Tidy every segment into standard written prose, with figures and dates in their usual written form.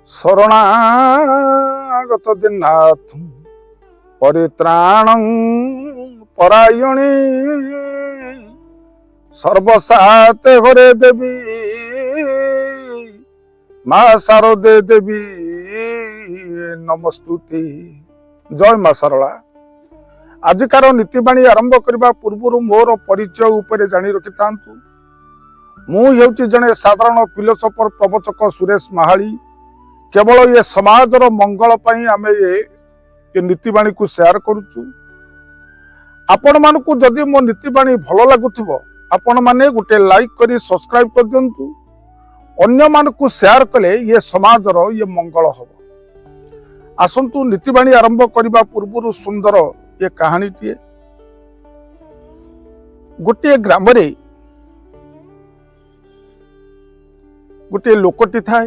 শরণাগত দীননাথ পরিত্রাণং পরায়ণী সর্বসাতে ঘরে দেবী মা শারদে দেবী নমস্তুতি। জয় মা শারଳା। ଆଜିକାର ନୀତିବାଣୀ ଆରମ୍ଭ କରିବା ପୂର୍ବରୁ ମୋର ପରିଚୟ ଉପରେ ଜାଣି ରଖିଥାନ୍ତୁ। ମୁଁ ହେଉଛି ଜଣେ ସାଧାରଣ ଫିଲୋସଫର ପ୍ରବଚକ ସୁରେଶ ମାହାଳି। କେବଳ ଏ ସମାଜର ମଙ୍ଗଳ ପାଇଁ ଆମେ ଏ ନୀତିବାଣୀକୁ ସେୟାର କରୁଛୁ। ଆପଣମାନଙ୍କୁ ଯଦି ମୋ ନୀତିବାଣୀ ଭଲ ଲାଗୁଥିବ ଆପଣମାନେ ଗୋଟେ ଲାଇକ୍ କରି ସବସ୍କ୍ରାଇବ କରିଦିଅନ୍ତୁ। ଅନ୍ୟମାନଙ୍କୁ ସେୟାର କଲେ ଏ ସମାଜର ଏ ମଙ୍ଗଳ ହେବ। ଆସନ୍ତୁ ନୀତିବାଣୀ ଆରମ୍ଭ କରିବା ପୂର୍ବରୁ ସୁନ୍ଦର ଏ କାହାଣୀଟିଏ। ଗୋଟିଏ ଗ୍ରାମରେ ଗୋଟିଏ ଲୋକଟି ଥାଏ।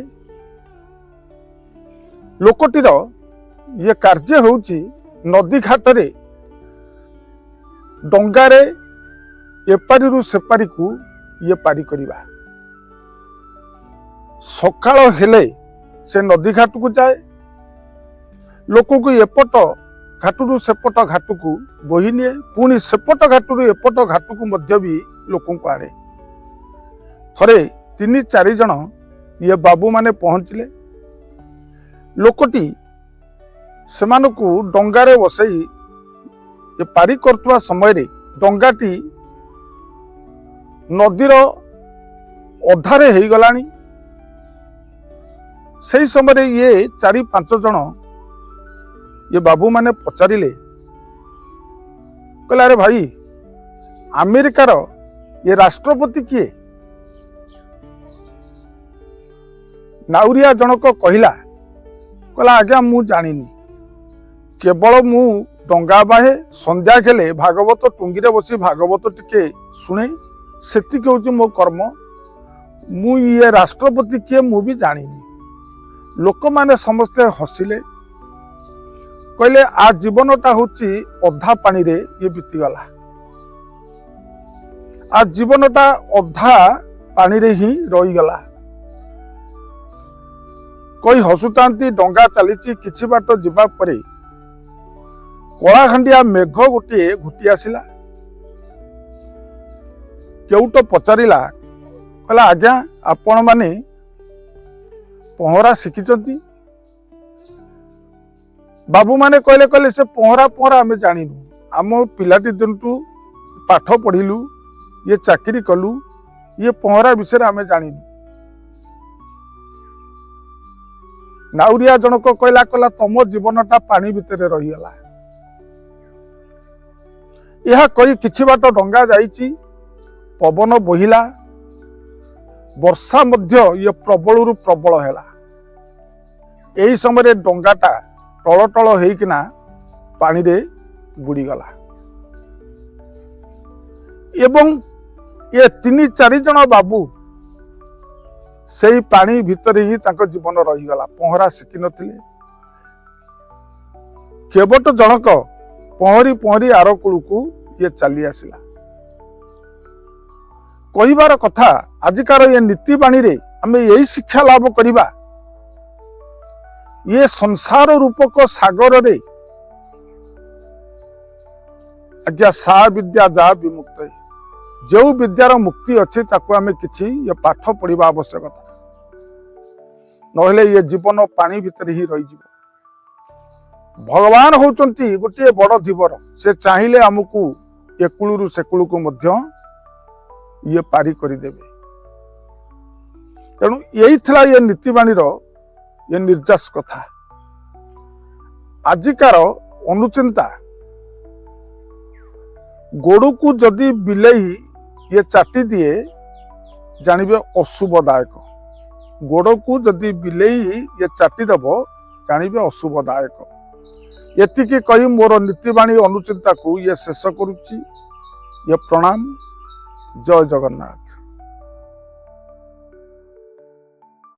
ଲୋକଟିର ଇଏ କାର୍ଯ୍ୟ ହେଉଛି ନଦୀ ଘାଟରେ ଡଙ୍ଗାରେ ଏପାରିରୁ ସେପାରିକୁ ଇଏ ପାରି କରିବା। ସକାଳ ହେଲେ ସେ ନଦୀ ଘାଟକୁ ଯାଏ, ଲୋକକୁ ଏପଟ ଘାଟରୁ ସେପଟ ଘାଟକୁ ବୋହି ନିଏ, ପୁଣି ସେପଟ ଘାଟରୁ ଏପଟ ଘାଟକୁ ମଧ୍ୟ ବି ଲୋକଙ୍କୁ ଆଣେ। ଥରେ 3-4 ଜଣ ଇଏ ବାବୁମାନେ ପହଞ୍ଚିଲେ। ଲୋକଟି ସେମାନଙ୍କୁ ଡଙ୍ଗାରେ ବସେଇ ପାରି କରୁଥିବା ସମୟରେ ଡଙ୍ଗାଟି ନଦୀର ଅଧାରେ ହେଇଗଲାଣି। ସେହି ସମୟରେ ଇଏ 4-5 ଜଣ ये बाबू माने पचारिले, कहले अरे भाई अमेरिकार ये राष्ट्रपति किए? नाउरिया जनक कहला आज्ञा मु जानिनी, केवल मु डंगा बाहे संध्या खेले भागवत टुंगीरे बसी भागवत टिके शुणे, सेतिक होची मो कर्म। मु ये राष्ट्रपति किए मु भी जानिनी। लोक माने समस्ते हसिले, कहले आ जीवनटा होची अधा पानी रे ये बीतीगला। आ जीवनटा अधा पानी रे ही रहीगला। कोई हसुतांती डंगा चलीची किछि बाट जिबा परे कलाखंडिया मेघ गोटे घुटी आसिला। केउट पचारिला, कहला आज्ञा आपण माने पहरा शिखिचंती? बाबू माने कहले कहले से पहरा पहरा आमे जानिनु, आम पिलाटी दिनटू पाठ पढ़िलु, ये चाकरी कलु, ये पहरा विषय आमे जानिनु। नाउरिया जनक कहला कहला तम जीवनटा पानी भितरे रहीगला। यह कही किछि बाट डंगा जाइछि, पवन बोहिला, वर्षा मध्य ये प्रबलरु प्रबल हैला। एही समय डंगाटा टळ टळ हेकिना पानी रे बुड़ी गला। एवं ये 3-4 जन बाबू सेही पानी भितर ही तांको जीवन रहीगला, पहरा शिखि नथिले। केवट जनक पहरी पहरी आर कूलू ये चली आसिला। कहिबार कथा आजिकार ये नीतिबाणी रे आमे यही शिक्षा लाभ करिबा, ये संसार रूपक सागर रे आज्ञा सा विद्या जा विमुक्त। जो विद्यार मुक्ति अच्छे ताको आमे किछि ये पाठ पढ़िबा आवश्यकता, नहेले ये जीवन पानी भितर ही रही जीव। भगवान होचंती गोटे बड़ धीवर, से चाहिले हमकु ये कुळुरु से कुळुकु मध्य ये पारी करि देबे। तेणु यही थिला ये नीतिबाणी रो ये निर्जास कथा। आजिकार अनुचिंता गोड़ को जदि बिलेई ये चाटी दिए जानिबे अशुभदायक। गोड़ को जदि बिलेई ये चाटी दब जानिबे अशुभदायक। एतिकी कही मोर नीतिबाणी अनुचिंता को ये शेष करुच्ची। ये प्रणाम। जय जगन्नाथ।